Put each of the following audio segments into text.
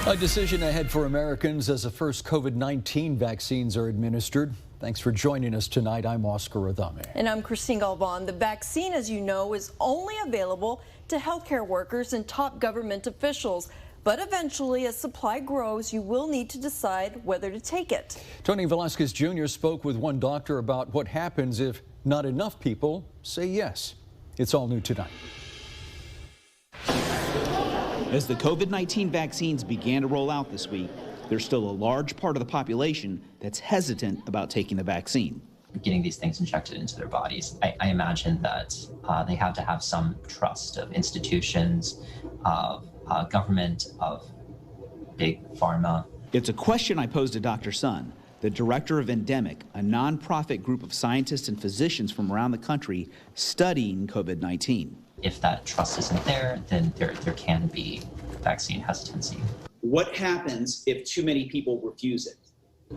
A decision ahead for Americans as the first COVID-19 vaccines are administered. Thanks for joining us tonight. I'm Oscar Adame. And I'm Christine Galvan. The vaccine, as you know, is only available to healthcare workers and top government officials. But eventually, as supply grows, you will need to decide whether to take it. Tony Velasquez Jr. spoke with one doctor about what happens if not enough people say yes. It's all new tonight. As the COVID-19 vaccines began to roll out this week, there's still a large part of the population that's hesitant about taking the vaccine. Getting these things injected into their bodies, I imagine that they have to have some trust of institutions, of government, of big pharma. It's a question I posed to Dr. Sun, the director of Endemic, a nonprofit group of scientists and physicians from around the country studying COVID-19. If that trust isn't there, then there can be vaccine hesitancy. What happens if too many people refuse it?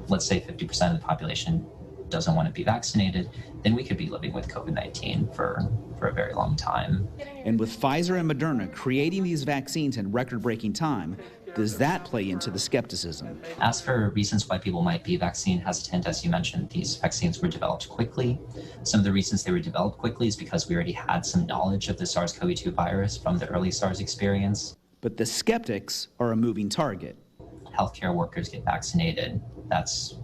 Let's say 50% of the population doesn't want to be vaccinated, then we could be living with COVID-19 for a very long time. And with Pfizer and Moderna creating these vaccines in record-breaking time, does that play into the skepticism? As for reasons why people might be vaccine hesitant, as you mentioned, these vaccines were developed quickly. Some of the reasons they were developed quickly is because we already had some knowledge of the SARS-CoV-2 virus from the early SARS experience. But the skeptics are a moving target. Healthcare workers get vaccinated. That's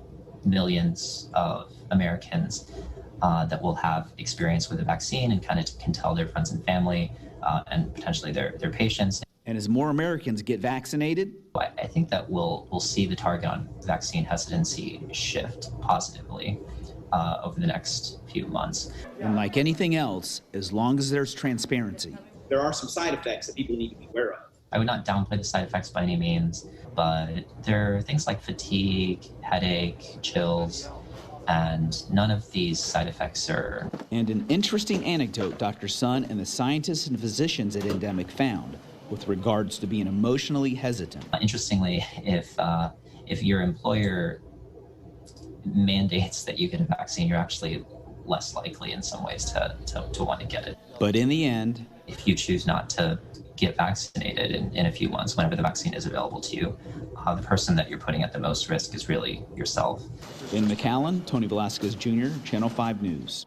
millions of Americans that will have experience with the vaccine and kind of can tell their friends and family and potentially their patients. And as more Americans get vaccinated, I think that we'll see the target on vaccine hesitancy shift positively over the next few months. And like anything else, as long as there's transparency. There are some side effects that people need to be aware of. I would not downplay the side effects by any means, but there are things like fatigue, headache, chills, and none of these side effects are. And an interesting anecdote Dr. Sun and the scientists and physicians at Endemic found with regards to being emotionally hesitant. Interestingly, if your employer mandates that you get a vaccine, you're actually less likely in some ways to want to get it. But in the end, if you choose not to get vaccinated in a few months, whenever the vaccine is available to you, the person that you're putting at the most risk is really yourself. In McAllen, Tony Velasquez Jr., Channel 5 News.